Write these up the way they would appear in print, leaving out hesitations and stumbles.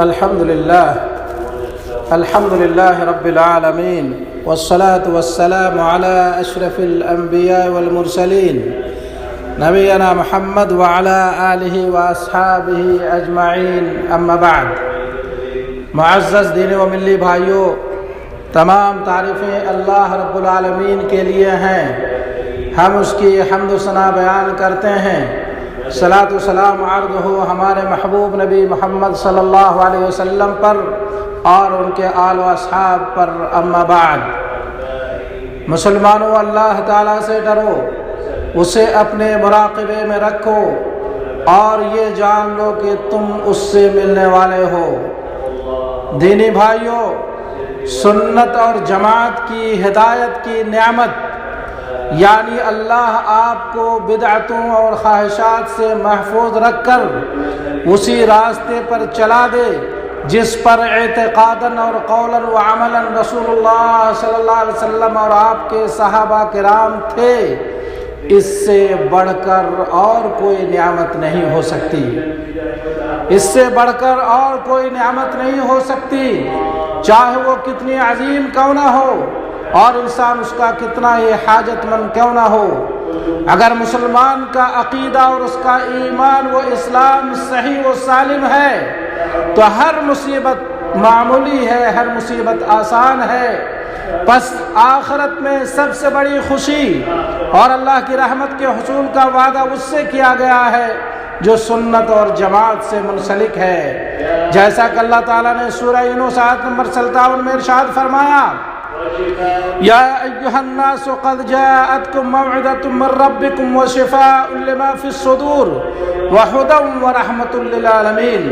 الحمد لله رب العالمين والصلاة والسلام على أشرف الأنبياء والمرسلين نبينا محمد وعلى آله وأصحابه أجمعين أما بعد. معزز دینی و ملی بھائیوں، تمام تعریفیں اللہ رب العالمین کے لیے ہیں. ہم اس کی حمد و ثنا بیان کرتے ہیں. صلاۃ و سلام عرض ہو ہمارے محبوب نبی محمد صلی اللہ علیہ وسلم پر اور ان کے آل و اصحاب پر. اما بعد، مسلمانوں، اللہ تعالیٰ سے ڈرو، اسے اپنے مراقبے میں رکھو اور یہ جان لو کہ تم اس سے ملنے والے ہو. دینی بھائیوں، سنت اور جماعت کی ہدایت کی نعمت یعنی اللہ آپ کو بدعتوں اور خواہشات سے محفوظ رکھ کر اسی راستے پر چلا دے جس پر اعتقاداً اور قولاً و عملاً رسول اللہ صلی اللہ علیہ وسلم اور آپ کے صحابہ کرام تھے، اس سے بڑھ کر اور کوئی نعمت نہیں ہو سکتی. اس سے بڑھ کر اور کوئی نعمت نہیں ہو سکتی، چاہے وہ کتنی عظیم کیوں نہ ہو اور انسان اس کا کتنا ہی حاجت مند کیوں نہ ہو. اگر مسلمان کا عقیدہ اور اس کا ایمان و اسلام صحیح و سالم ہے تو ہر مصیبت معمولی ہے، ہر مصیبت آسان ہے. پس آخرت میں سب سے بڑی خوشی اور اللہ کی رحمت کے حصول کا وعدہ اس سے کیا گیا ہے جو سنت اور جماعت سے منسلک ہے. جیسا کہ اللہ تعالیٰ نے سورہ یونس آیت نمبر 57 میں ارشاد فرمایا، یا ایھا الناس قد جاءتکم موعظۃ من ربکم وشفاء لما فی الصدور وہدی ورحمۃ للعالمین.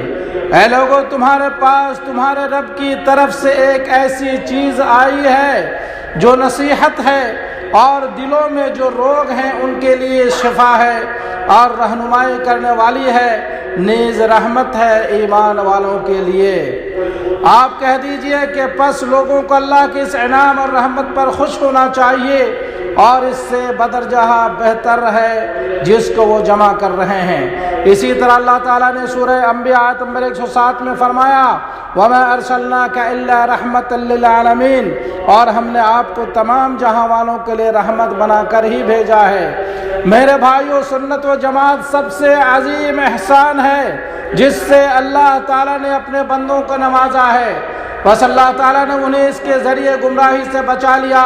اے لوگو، تمہارے پاس تمہارے رب کی طرف سے ایک ایسی چیز آئی ہے جو نصیحت ہے اور دلوں میں جو روگ ہیں ان کے لیے شفا ہے اور رہنمائی کرنے والی ہے، نیز رحمت ہے ایمان والوں کے لیے. آپ کہہ دیجئے کہ پس لوگوں کو اللہ کی اس انعام اور رحمت پر خوش ہونا چاہیے اور اس سے بدرجہ بہتر ہے جس کو وہ جمع کر رہے ہیں. اسی طرح اللہ تعالیٰ نے سورہ انبیاء آیت نمبر 107 میں فرمایا، وَمَا أَرْسَلْنَاكَ إِلَّا رَحْمَةً لِّلْعَالَمِينَ، اور ہم نے آپ کو تمام جہاں والوں کے لیے رحمت بنا کر ہی بھیجا ہے. میرے بھائیوں، سنت و جماعت سب سے عظیم احسان ہے جس سے اللہ تعالیٰ نے اپنے بندوں کو نوازا ہے. بس اللہ تعالیٰ نے انہیں اس کے ذریعے گمراہی سے بچا لیا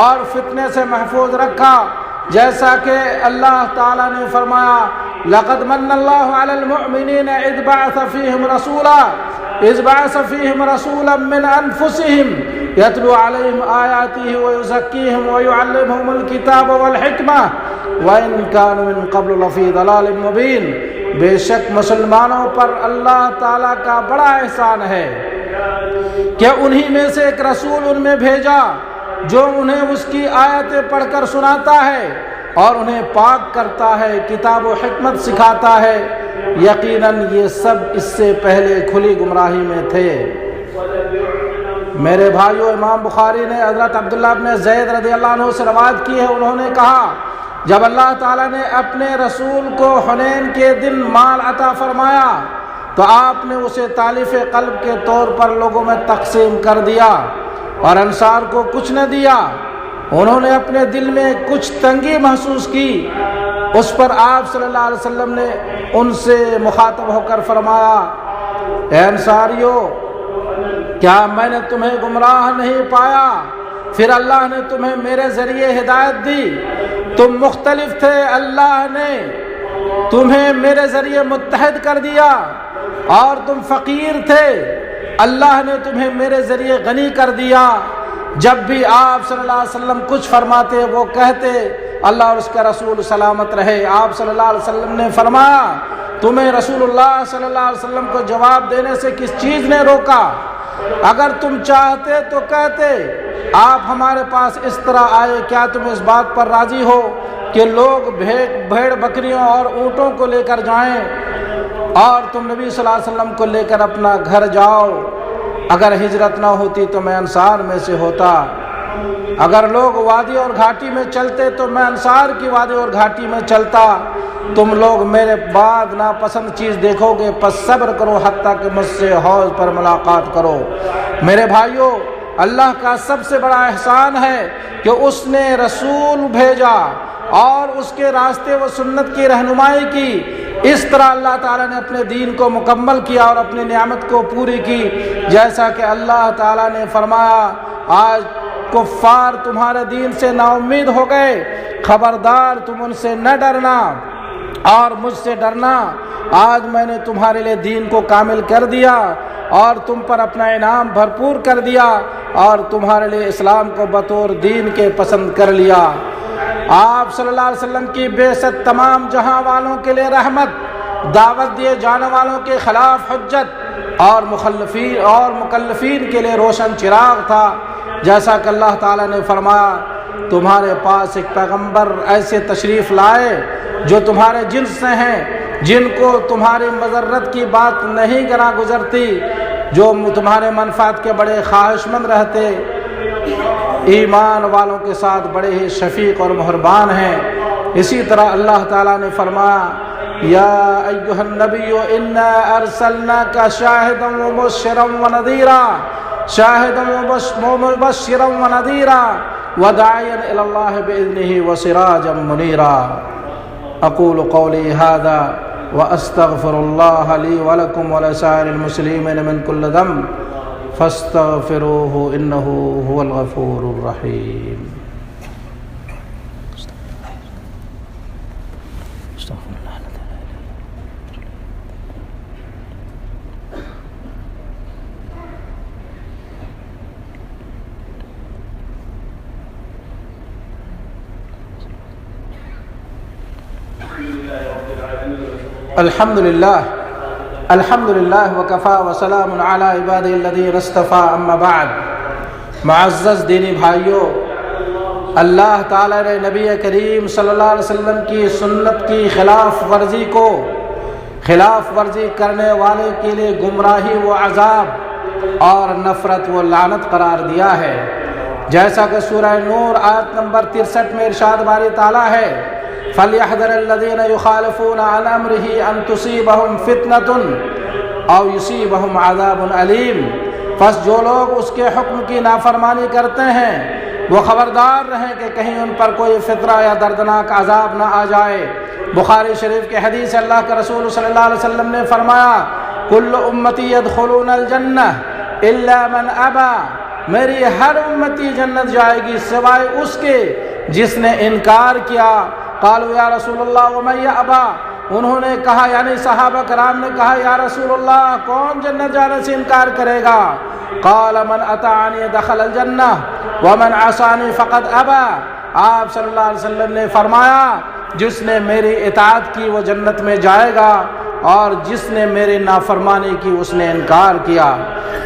اور فتنے سے محفوظ رکھا. جیسا کہ اللہ تعالیٰ نے فرمایا، لَقَدْ مَنَّ اللَّهُ عَلَى الْمُؤْمِنِينَ إِذْ بَعَثَ فِيهِمْ رَسُولًا مِّنْ أَنفُسِهِمْ يَتْلُو عَلَيْهِمْ آيَاتِهِ وَيُزَكِّيهِمْ وَيُعَلِّمُهُمُ الْكِتَابَ وَالْحِكْمَةَ وَإِنْ كَانُوا مِنْ قَبْلُ لَفِي ضَلَالٍ مُّبِينٍ. بے شک مسلمانوں پر اللہ تعالیٰ کا بڑا احسان ہے کہ انہی میں سے ایک رسول ان میں بھیجا جو انہیں اس کی آیتیں پڑھ کر سناتا ہے اور انہیں پاک کرتا ہے، کتاب و حکمت سکھاتا ہے. یقیناً یہ سب اس سے پہلے کھلی گمراہی میں تھے. میرے بھائیو، امام بخاری نے حضرت عبداللہ بن زید رضی اللہ عنہ سے روایت کی ہے، انہوں نے کہا، جب اللہ تعالیٰ نے اپنے رسول کو حنین کے دن مال عطا فرمایا تو آپ نے اسے تالیف قلب کے طور پر لوگوں میں تقسیم کر دیا اور انصار کو کچھ نہ دیا. انہوں نے اپنے دل میں کچھ تنگی محسوس کی. اس پر آپ صلی اللہ علیہ وسلم نے ان سے مخاطب ہو کر فرمایا، اے انصاریو، کیا میں نے تمہیں گمراہ نہیں پایا؟ پھر اللہ نے تمہیں میرے ذریعے ہدایت دی. تم مختلف تھے، اللہ نے تمہیں میرے ذریعے متحد کر دیا، اور تم فقیر تھے، اللہ نے تمہیں میرے ذریعے غنی کر دیا. جب بھی آپ صلی اللہ علیہ وسلم کچھ فرماتے وہ کہتے اللہ اور اس کا رسول سلامت رہے. آپ صلی اللہ علیہ وسلم نے فرمایا، تمہیں رسول اللہ صلی اللہ علیہ وسلم کو جواب دینے سے کس چیز نے روکا؟ اگر تم چاہتے تو کہتے آپ ہمارے پاس اس طرح آئے. کیا تم اس بات پر راضی ہو کہ لوگ بھیڑ بکریوں اور اونٹوں کو لے کر جائیں اور تم نبی صلی اللہ علیہ وسلم کو لے کر اپنا گھر جاؤ؟ اگر ہجرت نہ ہوتی تو میں انصار میں سے ہوتا. اگر لوگ وادی اور گھاٹی میں چلتے تو میں انصار کی وادی اور گھاٹی میں چلتا۔ تم لوگ میرے بعد ناپسند چیز دیکھو گے، پس صبر کرو حتیٰ کہ مجھ سے حوض پر ملاقات کرو۔ میرے بھائیوں، اللہ کا سب سے بڑا احسان ہے کہ اس نے رسول بھیجا اور اس کے راستے و سنت کی رہنمائی کی۔ اس طرح اللہ تعالیٰ نے اپنے دین کو مکمل کیا اور اپنی نعمت کو پوری کی، جیسا کہ اللہ تعالیٰ نے فرمایا، آج کفار تمہارے دین سے نا امید ہو گئے، خبردار تم ان سے نہ ڈرنا اور مجھ سے ڈرنا۔ آج میں نے تمہارے لیے دین کو کامل کر دیا اور تم پر اپنا انعام بھرپور کر دیا اور تمہارے لیے اسلام کو بطور دین کے پسند کر لیا۔ آپ صلی اللہ علیہ وسلم کی بعثت تمام جہاں والوں کے لیے رحمت، دعوت دیے جانے والوں کے خلاف حجت اور مکلفین کے لیے روشن چراغ تھا، جیسا کہ اللہ تعالیٰ نے فرمایا، تمہارے پاس ایک پیغمبر ایسے تشریف لائے جو تمہارے جنس سے ہیں، جن کو تمہاری مضرت کی بات نہیں گراں گزرتی، جو تمہارے منفعت کے بڑے خواہش مند رہتے، ایمان والوں کے ساتھ بڑے ہی شفیق اور مہربان ہیں۔ اسی طرح اللہ تعالیٰ نے فرمایا، یا ایھا النبی انا ارسلناک شاہدا ومبشرا ونذیرا وداعیا الی اللہ باذنہ وسراجا منیرا۔ اقول قولی ھذا واستغفر اللہ لی ولکم ولسائر المسلمین من کل ذنب فاستغفروہ انہ ھو الغفور الرحیم۔ الحمد للہ وکفا وسلام علی عبادہ الذین اصطفیٰ، اما بعد۔ معزز دینی بھائیوں، اللہ تعالیٰ نے نبی کریم صلی اللہ علیہ وسلم کی سنت کی خلاف ورزی کرنے والے کے لیے گمراہی و عذاب اور نفرت و لعنت قرار دیا ہے، جیسا کہ سورہ نور آیت نمبر 63 میں ارشاد باری تعالیٰ ہے، فَلْيَحْذَرِ الَّذِينَ يُخَالِفُونَ عَنْ أَمْرِهِ أَن تُصِيبَهُمْ فِتْنَةٌ أَوْ يُصِيبَهُمْ عَذَابٌ أَلِيمٌ۔ پس جو لوگ اس کے حکم کی نافرمانی کرتے ہیں وہ خبردار رہیں کہ کہیں ان پر کوئی فطرہ یا دردناک عذاب نہ آ جائے۔ بخاری شریف کے حدیث اللہ کے رسول صلی اللہ علیہ وسلم نے فرمایا، كُلُّ أُمَّتِي يَدْخُلُونَ الْجَنَّةَ إِلَّا مَنْ أَبَى، میری ہر امتی جنت جائے گی سوائے اس کے جس نے انکار کیا۔ قالوا یا رسول اللہ ومن یأبی، انہوں نے کہا، یعنی صحابہ کرام نے کہا، یا رسول اللہ کون جنت جانے سے انکار کرے گا؟ قال من اطاعنی دخل الجنہ ومن عصانی فقد ابی۔ آپ صلی اللہ علیہ وسلم نے فرمایا، جس نے میری اطاعت کی وہ جنت میں جائے گا اور جس نے میری نافرمانی کی اس نے انکار کیا۔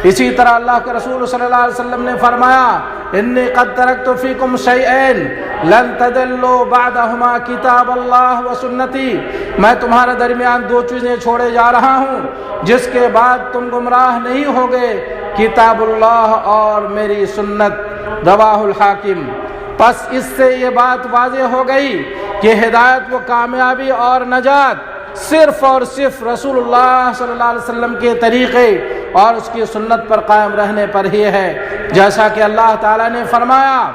اسی طرح اللہ کے رسول صلی اللہ علیہ وسلم نے فرمایا، انی قد ترکت فیکم شیئین لن تضلوا بعدہما کتاب اللہ و سنتی، میں تمہارے درمیان دو چیزیں چھوڑے جا رہا ہوں جس کے بعد تم گمراہ نہیں ہوگے، کتاب اللہ اور میری سنت۔ رواہ الحاکم۔ پس اس سے یہ بات واضح ہو گئی کہ ہدایت و کامیابی اور نجات صرف اور صرف رسول اللہ صلی اللہ علیہ وسلم کے طریقے اور اس کی سنت پر قائم رہنے پر ہی ہے، جیسا کہ اللہ تعالیٰ نے فرمایا،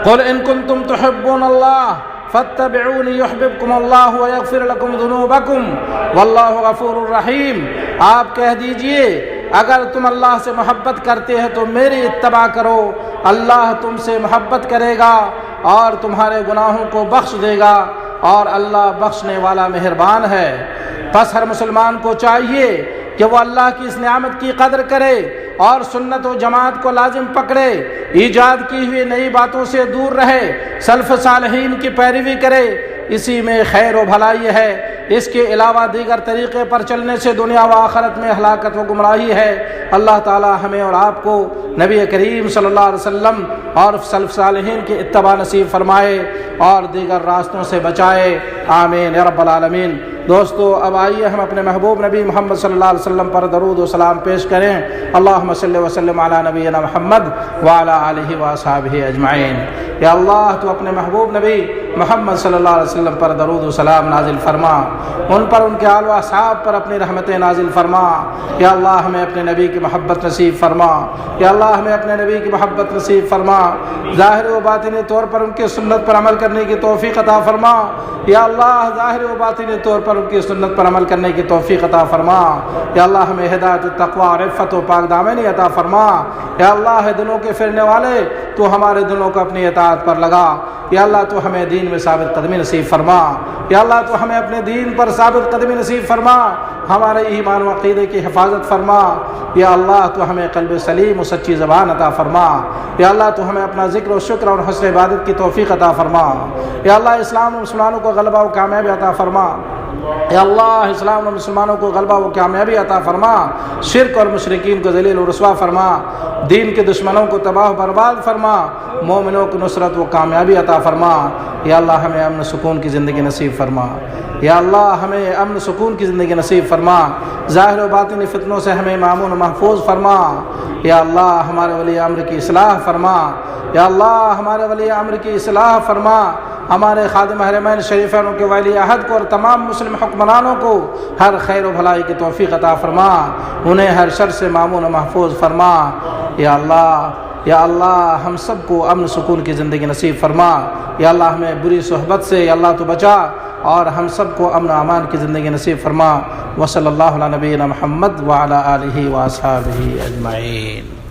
قل ان کنتم تحبون اللہ فاتبعونی یحببکم اللہ ویغفر لکم ذنوبکم واللہ غفور الرحیم۔ آپ کہہ دیجئے، اگر تم اللہ سے محبت کرتے ہیں تو میری اتباع کرو، اللہ تم سے محبت کرے گا اور تمہارے گناہوں کو بخش دے گا اور اللہ بخشنے والا مہربان ہے۔ پس ہر مسلمان کو چاہیے کہ وہ اللہ کی اس نعمت کی قدر کرے اور سنت و جماعت کو لازم پکڑے، ایجاد کی ہوئی نئی باتوں سے دور رہے، سلف صالحین کی پیروی کرے، اسی میں خیر و بھلائی ہے۔ اس کے علاوہ دیگر طریقے پر چلنے سے دنیا و آخرت میں ہلاکت و گمراہی ہے۔ اللہ تعالی ہمیں اور آپ کو نبی کریم صلی اللہ علیہ وسلم اور سلف صالحین کی اتباع نصیب فرمائے اور دیگر راستوں سے بچائے، آمین یا رب العالمین۔ دوستو اب آئیے ہم اپنے محبوب نبی محمد صلی اللہ علیہ وسلم پر درود و سلام پیش کریں۔ اللہم صلی وسلم علی نبینا محمد وعلی آلہ واصحابہ اجمعین۔ یا اللہ تو اپنے محبوب نبی محمد صلی اللہ علیہ وسلم پر درود و سلام نازل فرما، ان پر ان کے آل و اصحاب پر اپنی رحمتیں نازل فرما۔ یا اللہ ہمیں اپنے نبی کی محبت نصیب فرما، یا اللہ ہمیں اپنے نبی کی محبت نصیب فرما، ظاہر و باطنی طور پر ان کی سنت پر عمل کرنے کی توفیق عطا فرما۔ یا اللہ ظاہر و باطنی طور پر ان کی سنت پر عمل کرنے کی توفیق عطا فرما۔ یا اللہ ہمیں ہدایت التقوی، عفت و پاک دامنی عطا فرما۔ یا اللہ دلوں کے پھرنے والے تو ہمارے دلوں کو اپنی اطاعت پر لگا۔ یا اللہ تو ہمیں دین میں ثابت قدمی نصیب فرما۔ یا اللہ تو ہمیں اپنے دین پر ثابت قدمی نصیب فرما، ہمارے ایمان و عقیدے کی حفاظت فرما۔ یا اللہ تو ہمیں قلب سلیم و سچی زبان عطا فرما۔ یا اللہ تو ہمیں اپنا ذکر و شکر اور حسن عبادت کی توفیق عطا فرما۔ یا اللہ اسلام و مسلمانوں کو غلبہ و کامیابی عطا فرما۔ یا اللہ اسلام و مسلمانوں کو غلبہ و کامیابی عطا فرما، شرک اور مشرکین کو ذلیل و رسوا فرما، دین کے دشمنوں کو تباہ و برباد فرما، مومنوں کو نصرت و کامیابی عطا فرما۔ یا اللہ ہمیں امن سکون کی زندگی نصیب فرما۔ یا اللہ ہمیں امن سکون کی زندگی نصیب فرما، ظاہر و باطنی فتنوں سے ہمیں مامون و محفوظ فرما۔ یا اللہ ہمارے ولی امر کی اصلاح فرما۔ یا اللہ ہمارے ولی امر کی اصلاح فرما، ہمارے خادم حرمین شریفین کے ولی عہد کو اور تمام مسلم حکمرانوں کو ہر خیر و بھلائی کی توفیق عطا فرما، انہیں ہر شر سے مامون و محفوظ فرما۔ یا اللہ ہم سب کو امن سکون کی زندگی نصیب فرما۔ یا اللہ ہمیں بری صحبت سے یا اللہ تو بچا، اور ہم سب کو امن و امان کی زندگی نصیب فرما۔ وصلی اللہ علی نبینا محمد وعلی آلہ واصحابہ اجمعین۔